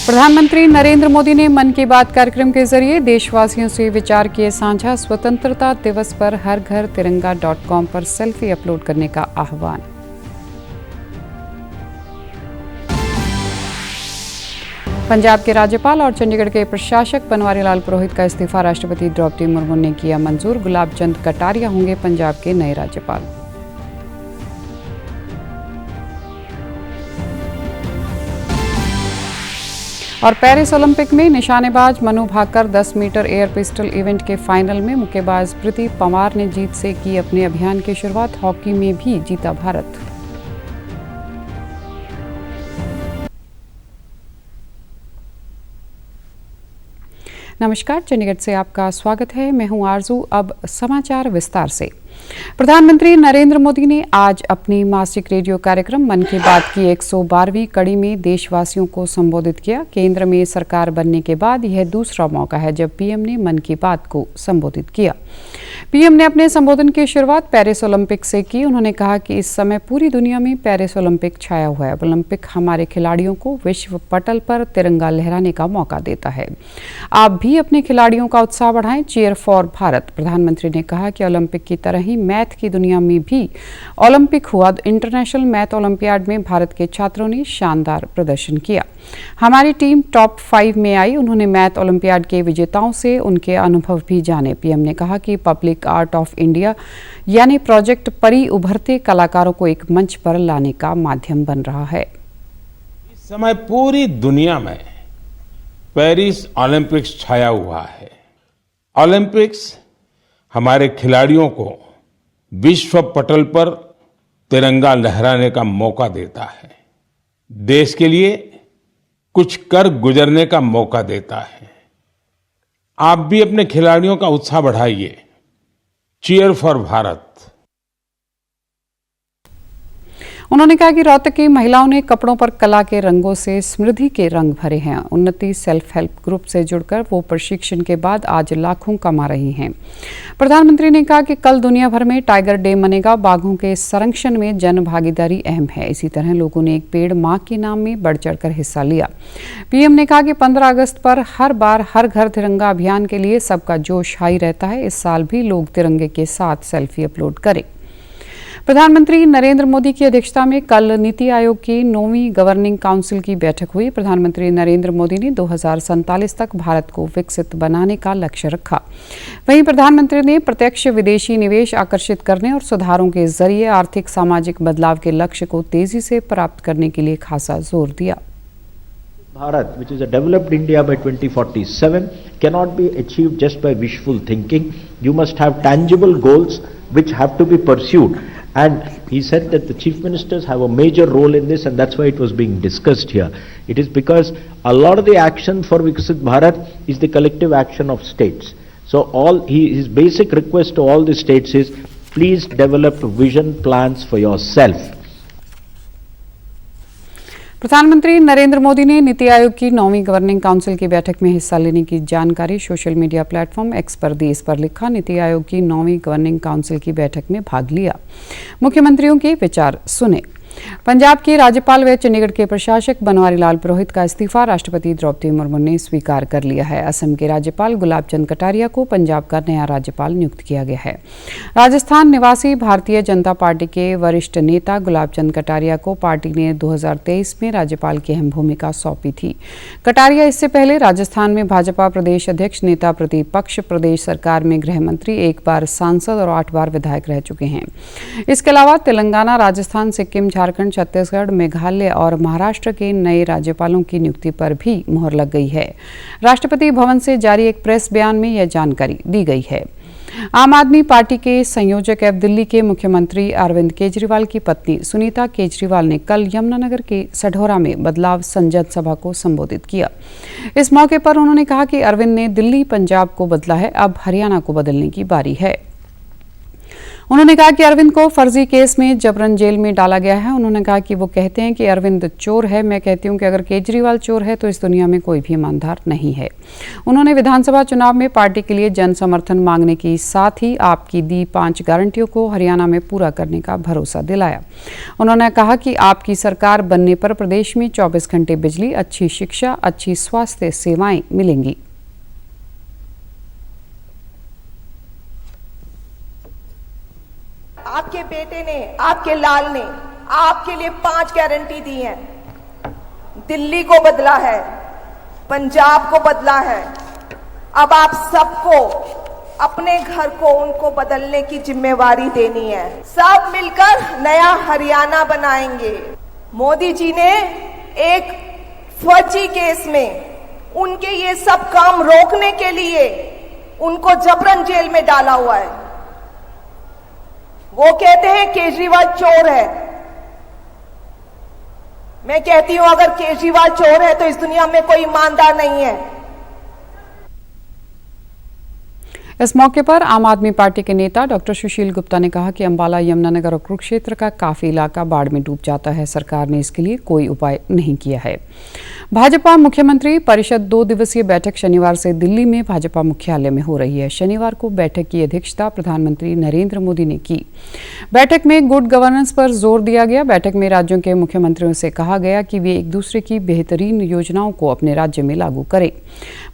प्रधानमंत्री नरेंद्र मोदी ने मन की बात कार्यक्रम के जरिए देशवासियों से विचार किए साझा। स्वतंत्रता दिवस पर हर घर तिरंगा.com पर सेल्फी अपलोड करने का आह्वान। पंजाब के राज्यपाल और चंडीगढ़ के प्रशासक बनवारी लाल पुरोहित का इस्तीफा राष्ट्रपति द्रौपदी मुर्मू ने किया मंजूर। गुलाब चंद कटारिया होंगे पंजाब के नए राज्यपाल। और पेरिस ओलंपिक में निशानेबाज Manu Bhaker 10 metre air pistol event के फाइनल में मुक्केबाज प्रीति पंवार ने जीत से की अपने अभियान की शुरुआत। हॉकी में भी जीता भारत। नमस्कार, चंडीगढ़ से आपका स्वागत है। मैं हूं आरजू। अब समाचार विस्तार से। प्रधानमंत्री नरेंद्र मोदी ने आज अपनी मासिक रेडियो कार्यक्रम मन की बात की 112वीं कड़ी में देशवासियों को संबोधित किया। केंद्र में सरकार बनने के बाद यह दूसरा मौका है जब पीएम ने मन की बात को संबोधित किया। पीएम ने अपने संबोधन की शुरुआत पेरिस ओलंपिक से की। उन्होंने कहा कि इस समय पूरी दुनिया में पेरिस ओलंपिक छाया हुआ है। ओलंपिक हमारे खिलाड़ियों को विश्व पटल पर तिरंगा लहराने का मौका देता है। आप भी अपने खिलाड़ियों का उत्साह बढ़ाएं। Cheer for Bharat. प्रधानमंत्री ने कहा कि ओलंपिक की तरह ही मैथ की दुनिया में भी ओलंपिक हुआ। इंटरनेशनल मैथ ओलंपियाड में भारत के छात्रों ने शानदार प्रदर्शन किया। हमारी टीम टॉप 5 में आई। उन्होंने मैथ ओलंपियाड के विजेताओं से उनके अनुभव भी जाने। पीएम ने कहा कि पब्लिक आर्ट ऑफ इंडिया यानी प्रोजेक्ट परी उभरते कलाकारों को एक मंच पर लाने का माध्यम बन रहा है। इस समय पूरी दुनिया में पेरिस ओलंपिक्स छाया हुआ है। ओलंपिक्स हमारे खिलाड़ियों को विश्व पटल पर तिरंगा लहराने का मौका देता है। देश के लिए कुछ कर गुजरने का मौका देता है। आप भी अपने खिलाड़ियों का उत्साह बढ़ाइए। Cheer for Bharat. उन्होंने कहा कि रोहतक की महिलाओं ने कपड़ों पर कला के रंगों से समृद्धि के रंग भरे हैं। उन्नति सेल्फ हेल्प ग्रुप से जुड़कर वो प्रशिक्षण के बाद आज लाखों कमा रही हैं। प्रधानमंत्री ने कहा कि कल दुनिया भर में टाइगर डे मनेगा। बाघों के संरक्षण में जन भागीदारी अहम है। इसी तरह लोगों ने एक पेड़ मां के नाम में बढ़ चढ़कर हिस्सा लिया। पीएम ने कहा कि 15 अगस्त पर हर बार हर घर तिरंगा अभियान के लिए सबका जोश हाई रहता है। इस साल भी लोग तिरंगे के साथ सेल्फी अपलोड करें। प्रधानमंत्री नरेंद्र मोदी की अध्यक्षता में कल नीति आयोग की 9वीं गवर्निंग काउंसिल की बैठक हुई। प्रधानमंत्री नरेंद्र मोदी ने 2047 तक भारत को विकसित बनाने का लक्ष्य रखा। वहीं प्रधानमंत्री ने प्रत्यक्ष विदेशी निवेश आकर्षित करने और सुधारों के जरिए आर्थिक सामाजिक बदलाव के लक्ष्य को तेजी से प्राप्त करने के लिए खासा जोर दिया। Bharat, which is a developed India by 2047, cannot be achieved just by wishful thinking. You must have tangible goals which have to be pursued. And he said that the chief ministers have a major role in this, and that's why it was being discussed here. It is because a lot of the action for Viksit Bharat is the collective action of states. So his basic request to all the states is, please develop vision plans for yourself. प्रधानमंत्री नरेंद्र मोदी ने नीति आयोग की 9वीं governing council की बैठक में हिस्सा लेने की जानकारी सोशल मीडिया प्लेटफॉर्म एक्स पर दी। इस पर लिखा, नीति आयोग की 9वीं गवर्निंग काउंसिल की बैठक में भाग लिया। मुख्यमंत्रियों के विचार सुने। पंजाब के राज्यपाल व चंडीगढ़ के प्रशासक बनवारी लाल पुरोहित का इस्तीफा राष्ट्रपति द्रौपदी मुर्मू ने स्वीकार कर लिया है। असम के राज्यपाल गुलाब चंद कटारिया को पंजाब का नया राज्यपाल नियुक्त किया गया है। राजस्थान निवासी भारतीय जनता पार्टी के वरिष्ठ नेता गुलाब चंद कटारिया को पार्टी ने 2023 में राज्यपाल की अहम भूमिका सौंपी थी। कटारिया इससे पहले राजस्थान में भाजपा प्रदेश अध्यक्ष, नेता प्रतिपक्ष, प्रदेश सरकार में गृह मंत्री, 1 बार सांसद और 8 बार विधायक रह चुके हैं। इसके अलावा तेलंगाना, राजस्थान, सिक्किम, झारखंड, छत्तीसगढ़, मेघालय और महाराष्ट्र के नए राज्यपालों की नियुक्ति पर भी मुहर लग गई है। राष्ट्रपति भवन से जारी एक प्रेस बयान में यह जानकारी दी गई है। आम आदमी पार्टी के संयोजक एवं दिल्ली के मुख्यमंत्री अरविंद केजरीवाल की पत्नी सुनीता केजरीवाल ने कल यमुनानगर के सढौरा में बदलाव जनसभा को संबोधित किया। इस मौके पर उन्होंने कहा कि अरविंद ने दिल्ली पंजाब को बदला है, अब हरियाणा को बदलने की बारी है। उन्होंने कहा कि अरविंद को फर्जी केस में जबरन जेल में डाला गया है। उन्होंने कहा कि वो कहते हैं कि अरविंद चोर है। मैं कहती हूं कि अगर केजरीवाल चोर है तो इस दुनिया में कोई भी ईमानदार नहीं है। उन्होंने विधानसभा चुनाव में पार्टी के लिए जन समर्थन मांगने के साथ ही आपकी दी 5 गारंटियों को हरियाणा में पूरा करने का भरोसा दिलाया। उन्होंने कहा कि आपकी सरकार बनने पर प्रदेश में 24 घंटे बिजली, अच्छी शिक्षा, अच्छी स्वास्थ्य सेवाएं मिलेंगी। आपके बेटे ने, आपके लाल ने आपके लिए 5 गारंटी दी हैं। दिल्ली को बदला है, पंजाब को बदला है। अब आप सबको अपने घर को उनको बदलने की जिम्मेवारी देनी है। सब मिलकर नया हरियाणा बनाएंगे। मोदी जी ने एक फर्जी केस में उनके ये सब काम रोकने के लिए उनको जबरन जेल में डाला हुआ है। वो कहते हैं केजरीवाल चोर है। मैं कहती हूं अगर केजरीवाल चोर है तो इस दुनिया में कोई ईमानदार नहीं है। इस मौके पर आम आदमी पार्टी के नेता डॉक्टर सुशील गुप्ता ने कहा कि अंबाला, यमुनानगर और कुरुक्षेत्र का काफी इलाका बाढ़ में डूब जाता है। सरकार ने इसके लिए कोई उपाय नहीं किया है। भाजपा मुख्यमंत्री परिषद 2 दिवसीय बैठक शनिवार से दिल्ली में भाजपा मुख्यालय में हो रही है। शनिवार को बैठक की अध्यक्षता प्रधानमंत्री नरेंद्र मोदी ने की। बैठक में गुड गवर्नेंस पर जोर दिया गया। बैठक में राज्यों के मुख्यमंत्रियों से कहा गया कि वे एक दूसरे की बेहतरीन योजनाओं को अपने राज्य में लागू करें।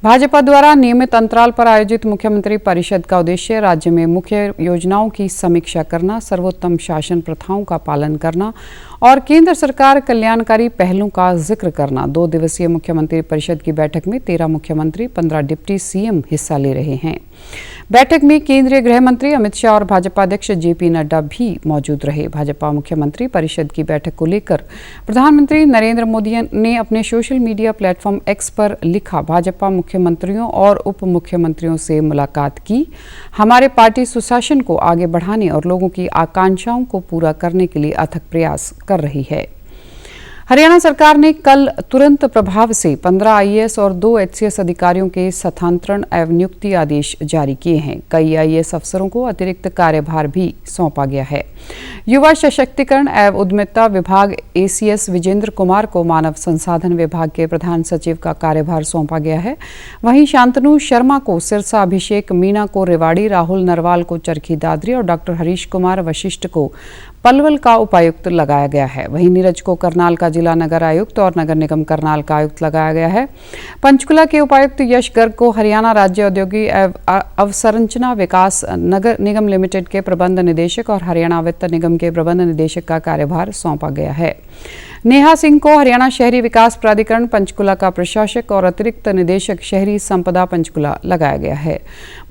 भाजपा द्वारा नियमित अंतराल पर आयोजित मुख्यमंत्री परिषद का उद्देश्य राज्य में मुख्य योजनाओं की समीक्षा करना, सर्वोत्तम शासन प्रथाओं का पालन करना और केंद्र सरकार कल्याणकारी पहलों का जिक्र करना। 2 दिवसीय मुख्यमंत्री परिषद की बैठक में 13 मुख्यमंत्री, 15 डिप्टी सीएम हिस्सा ले रहे हैं। बैठक में केंद्रीय गृह मंत्री अमित शाह और भाजपा अध्यक्ष जेपी नड्डा भी मौजूद रहे। भाजपा मुख्यमंत्री परिषद की बैठक को लेकर प्रधानमंत्री नरेंद्र मोदी ने अपने सोशल मीडिया प्लेटफॉर्म एक्स पर लिखा, भाजपा मुख्यमंत्रियों और उप मुख्यमंत्रियों से मुलाकात की। हमारे पार्टी सुशासन को आगे बढ़ाने और लोगों की आकांक्षाओं को पूरा करने के लिए अथक प्रयास कर रही है। हरियाणा सरकार ने कल तुरंत प्रभाव से 15 आईएएस और 2 एचसीएस अधिकारियों के स्थानांतरण एवं नियुक्ति आदेश जारी किए हैं। कई आईएएस अफसरों को अतिरिक्त कार्यभार भी सौंपा गया है। युवा सशक्तिकरण एवं उद्यमिता विभाग एसीएस विजेंद्र कुमार को मानव संसाधन विभाग के प्रधान सचिव का कार्यभार सौंपा गया है। वहीं शांतनु शर्मा को सिरसा, अभिषेक मीणा को रेवाड़ी, राहुल नरवाल को चरखी दादरी और डॉक्टर हरीश कुमार वशिष्ठ को पलवल का उपायुक्त लगाया गया है। वहीं नीरज को करनाल का जिला नगर आयुक्त और नगर निगम करनाल का आयुक्त लगाया गया है। पंचकुला के उपायुक्त यश गर्ग को हरियाणा राज्य औद्योगिक एवं अवसंरचना विकास नगर निगम लिमिटेड के प्रबंध निदेशक और हरियाणा वित्त निगम के प्रबंध निदेशक का कार्यभार सौंपा गया है। नेहा सिंह को हरियाणा शहरी विकास प्राधिकरण पंचकुला का प्रशासक और अतिरिक्त निदेशक शहरी संपदा पंचकुला लगाया गया है।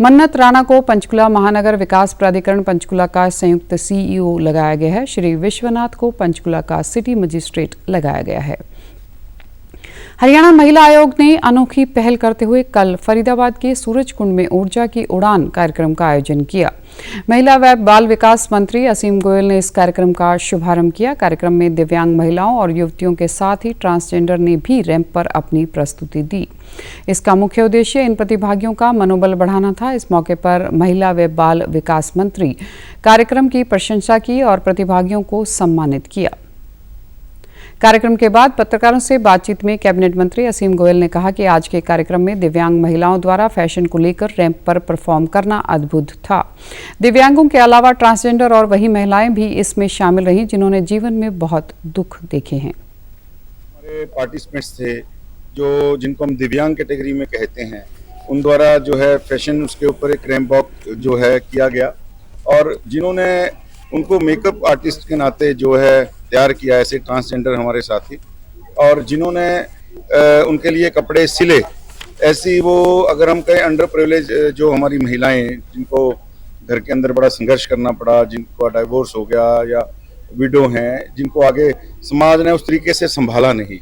मन्नत राणा को पंचकुला महानगर विकास प्राधिकरण पंचकुला का संयुक्त सीईओ लगाया गया है। श्री विश्वनाथ को पंचकुला का सिटी मजिस्ट्रेट लगाया गया है। हरियाणा महिला आयोग ने अनोखी पहल करते हुए कल फरीदाबाद के सूरजकुंड में ऊर्जा की उड़ान कार्यक्रम का आयोजन किया। महिला व बाल विकास मंत्री असीम गोयल ने इस कार्यक्रम का शुभारंभ किया। कार्यक्रम में दिव्यांग महिलाओं और युवतियों के साथ ही ट्रांसजेंडर ने भी रैंप पर अपनी प्रस्तुति दी। इसका मुख्य उद्देश्य इन प्रतिभागियों का मनोबल बढ़ाना था। इस मौके पर महिला व बाल विकास मंत्री कार्यक्रम की प्रशंसा की और प्रतिभागियों को सम्मानित किया। कार्यक्रम के बाद पत्रकारों से बातचीत में कैबिनेट मंत्री असीम गोयल ने कहा कि आज के कार्यक्रम में दिव्यांग महिलाओं द्वारा फैशन को लेकर रैंप पर परफॉर्म करना अद्भुत था। दिव्यांगों के अलावा ट्रांसजेंडर और वही महिलाएं भी इसमें शामिल रहीं जिन्होंने जीवन में बहुत दुख देखे हैं। हमारे पार्टिसिपेंट्स थे जिनको हम दिव्यांग कैटेगरी में कहते हैं, उन द्वारा जो है फैशन उसके ऊपर एक रैंप वॉक जो है किया गया और जिन्होंने उनको मेकअप आर्टिस्ट के नाते जो है तैयार किया ऐसे ट्रांसजेंडर हमारे साथी और जिन्होंने उनके लिए कपड़े सिले ऐसी वो अगर हम कहें अंडर प्रिविलेज जो हमारी महिलाएं जिनको घर के अंदर बड़ा संघर्ष करना पड़ा, जिनको डाइवोर्स हो गया या विडो हैं, जिनको आगे समाज ने उस तरीके से संभाला नहीं,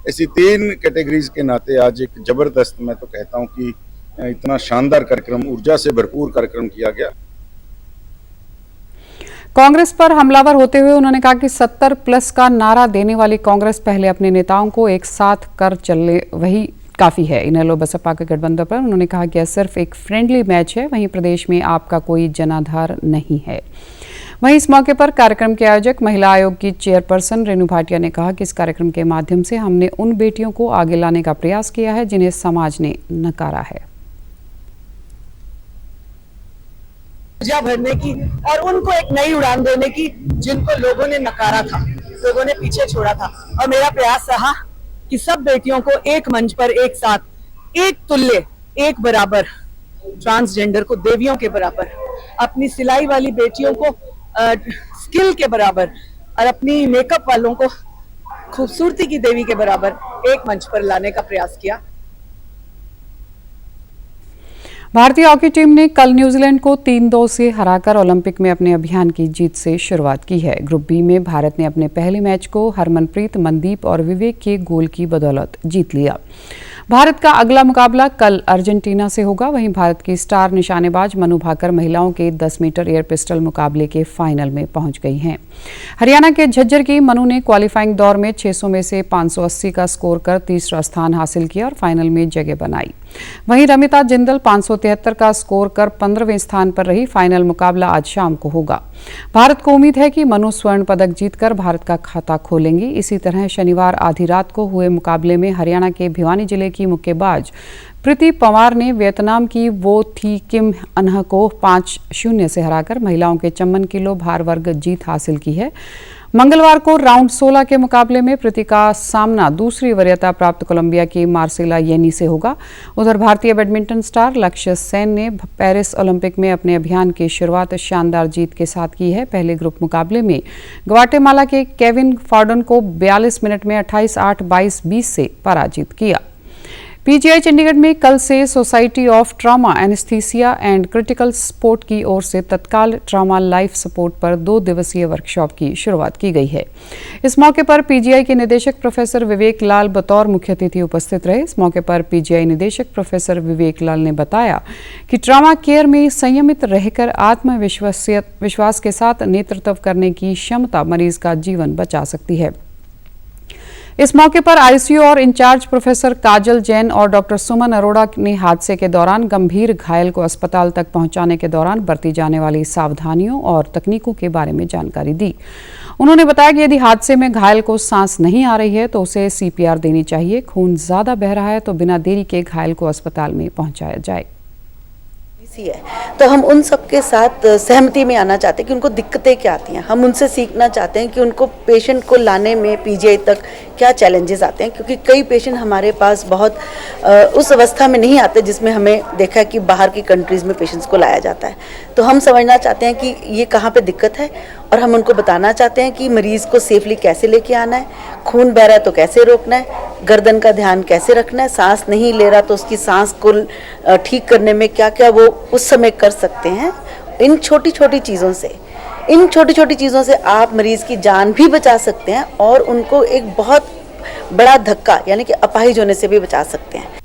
ऐसी 3 कैटेगरीज के नाते आज एक जबरदस्त, मैं तो कहता हूँ कि इतना शानदार कार्यक्रम, ऊर्जा से भरपूर कार्यक्रम किया गया। कांग्रेस पर हमलावर होते हुए उन्होंने कहा कि 70+ का नारा देने वाली कांग्रेस पहले अपने नेताओं को एक साथ काफ़ी है। इनेलो बसपा के गठबंधन पर उन्होंने कहा कि यह सिर्फ एक फ्रेंडली मैच है, वहीं प्रदेश में आपका कोई जनाधार नहीं है। वहीं इस मौके पर कार्यक्रम के आयोजक महिला आयोग की चेयरपर्सन रेणु भाटिया ने कहा कि इस कार्यक्रम के माध्यम से हमने उन बेटियों को आगे लाने का प्रयास किया है जिन्हें समाज ने नकारा है। ऊर्जा भरने की और उनको एक नई उड़ान देने की जिनको लोगों ने नकारा था, लोगों ने पीछे छोड़ा था। और मेरा प्रयास रहा कि सब बेटियों को एक मंच पर एक साथ, एक तुल्य, एक बराबर, ट्रांसजेंडर को देवियों के बराबर, अपनी सिलाई वाली बेटियों को स्किल के बराबर और अपनी मेकअप वालों को खूबसूरती की देवी के बराबर एक मंच पर लाने का प्रयास किया। भारतीय हॉकी टीम ने कल न्यूजीलैंड को 3-2 से हराकर ओलंपिक में अपने अभियान की जीत से शुरुआत की है। ग्रुप बी में भारत ने अपने पहले मैच को हरमनप्रीत, मनदीप और विवेक के गोल की बदौलत जीत लिया। भारत का अगला मुकाबला कल अर्जेंटीना से होगा। वहीं भारत की स्टार निशानेबाज मनु भाकर महिलाओं के 10 मीटर एयर पिस्टल मुकाबले के फाइनल में पहुंच गई हैं। हरियाणा के झज्जर की मनु ने क्वालिफाइंग दौर में 600 में से 580 का स्कोर कर तीसरा स्थान हासिल किया और फाइनल में जगह बनाई। वहीं रमिता जिंदल 573 का स्कोर कर 15वें स्थान पर रही। फाइनल मुकाबला आज शाम को होगा। भारत को उम्मीद है कि मनु स्वर्ण पदक जीतकर भारत का खाता खोलेंगी। इसी तरह शनिवार आधी रात को हुए मुकाबले में हरियाणा के भिवानी जिले की मुक्केबाज प्रीति पंवार ने वियतनाम की वो थी किम अनह को 5-0 से हराकर महिलाओं के 54 किलो भार वर्ग जीत हासिल की है। मंगलवार को राउंड 16 के मुकाबले में प्रीति का सामना दूसरी वरीयता प्राप्त कोलंबिया की मार्सेला येनी से होगा। उधर भारतीय बैडमिंटन स्टार लक्ष्य सेन ने पेरिस ओलंपिक में अपने अभियान की शुरुआत शानदार जीत के साथ की है। पहले ग्रुप मुकाबले में ग्वाटेमाला के केविन फॉर्डन को 42 मिनट में 28-8, 22-20 से पराजित किया। पीजीआई चंडीगढ़ में कल से society of trauma anaesthesia and critical support की ओर से तत्काल ट्रॉमा लाइफ सपोर्ट पर 2 दिवसीय वर्कशॉप की शुरुआत की गई है। इस मौके पर पीजीआई के निदेशक प्रोफेसर विवेक लाल बतौर मुख्य अतिथि उपस्थित रहे। इस मौके पर पीजीआई निदेशक प्रोफेसर विवेक लाल ने बताया कि ट्रॉमा केयर में संयमित रहकर आत्मविश्वास के साथ नेतृत्व करने की क्षमता मरीज का जीवन बचा सकती है। इस मौके पर आईसीयू और इंचार्ज प्रोफेसर काजल जैन और डॉक्टर सुमन अरोड़ा ने हादसे के दौरान गंभीर घायल को अस्पताल तक पहुंचाने के दौरान बरती जाने वाली सावधानियों और तकनीकों के बारे में जानकारी दी। उन्होंने बताया कि यदि हादसे में घायल को सांस नहीं आ रही है तो उसे सीपीआर देनी चाहिए। खून ज्यादा बह रहा है तो बिना देरी के घायल को अस्पताल में पहुंचाया जाए। है तो हम उन सबके साथ सहमति में आना चाहते हैं कि उनको दिक्कतें क्या आती हैं। हम उनसे सीखना चाहते हैं कि उनको पेशेंट को लाने में पीजीआई तक क्या चैलेंजेस आते हैं, क्योंकि कई पेशेंट हमारे पास बहुत उस अवस्था में नहीं आते जिसमें हमें देखा कि बाहर की कंट्रीज़ में पेशेंट्स को लाया जाता है। तो हम समझना चाहते हैं कि ये कहाँ पे दिक्कत है और हम उनको बताना चाहते हैं कि मरीज़ को सेफली कैसे लेके आना है, खून बह रहा है तो कैसे रोकना है, गर्दन का ध्यान कैसे रखना है, सांस नहीं ले रहा तो उसकी सांस को ठीक करने में क्या क्या वो उस समय कर सकते हैं। इन छोटी छोटी चीज़ों से आप मरीज़ की जान भी बचा सकते हैं और उनको एक बहुत बड़ा धक्का यानी कि अपाहिज होने से भी बचा सकते हैं।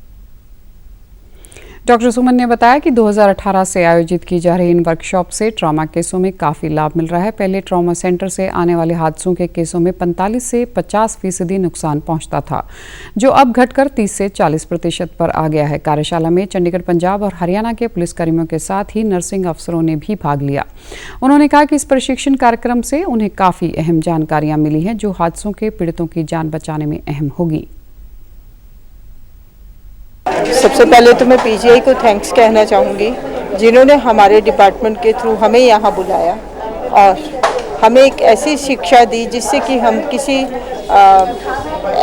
डॉक्टर सुमन ने बताया कि 2018 से आयोजित की जा रही इन वर्कशॉप से ट्रॉमा केसों में काफ़ी लाभ मिल रहा है। पहले ट्रॉमा सेंटर से आने वाले हादसों के केसों में 45 से 50% नुकसान पहुंचता था, जो अब घटकर 30 से 40% पर आ गया है। कार्यशाला में चंडीगढ़, पंजाब और हरियाणा के पुलिसकर्मियों के साथ ही नर्सिंग अफसरों ने भी भाग लिया। उन्होंने कहा कि इस प्रशिक्षण कार्यक्रम से उन्हें काफ़ी अहम जानकारियाँ मिली हैं, जो हादसों के पीड़ितों की जान बचाने में अहम होगी। सबसे पहले तो मैं पीजीआई को थैंक्स कहना चाहूँगी, जिन्होंने हमारे डिपार्टमेंट के थ्रू हमें यहाँ बुलाया और हमें एक ऐसी शिक्षा दी जिससे कि हम किसी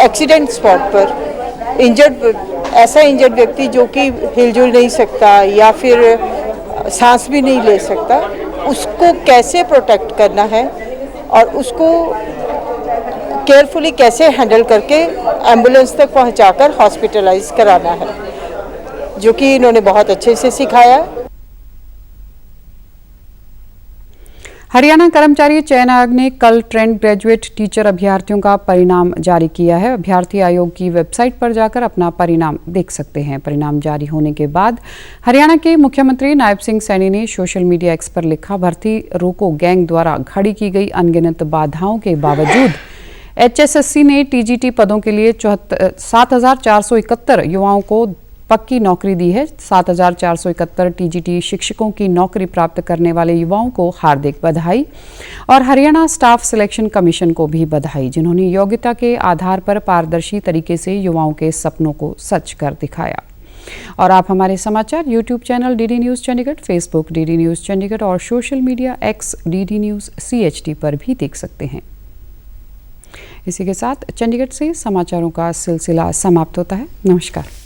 एक्सीडेंट स्पॉट पर ऐसा इंजर्ड व्यक्ति जो कि हिलजुल नहीं सकता या फिर सांस भी नहीं ले सकता, उसको कैसे प्रोटेक्ट करना है और उसको केयरफुली कैसे हैंडल करके एम्बुलेंस तक पहुंचाकर हॉस्पिटलाइज कराना है, जो कि इन्होंने बहुत अच्छे से सिखाया। हरियाणा कर्मचारी चयन आयोग ने कल ट्रेंड ग्रेजुएट टीचर अभ्यर्थियों का परिणाम जारी किया है। अभ्यर्थी आयोग की वेबसाइट पर जाकर अपना परिणाम देख सकते हैं। परिणाम जारी होने के बाद हरियाणा के मुख्यमंत्री नायब सिंह सैनी ने सोशल मीडिया एक्स पर लिखा, भर्ती रोको गैंग द्वारा खड़ी की गई अनगिनत बाधाओं के बावजूद HSSC ने TGT पदों के लिए 7,471 युवाओं को पक्की नौकरी दी है। 7,471 TGT शिक्षकों की नौकरी प्राप्त करने वाले युवाओं को हार्दिक बधाई और हरियाणा स्टाफ सिलेक्शन कमीशन को भी बधाई, जिन्होंने योग्यता के आधार पर पारदर्शी तरीके से युवाओं के सपनों को सच कर दिखाया। और आप हमारे समाचार YouTube channel DD news Chandigarh, Facebook DD news Chandigarh और social media X DD news CHD पर भी देख सकते हैं। इसी के साथ चंडीगढ़ से समाचारों का सिलसिला समाप्त होता है। नमस्कार।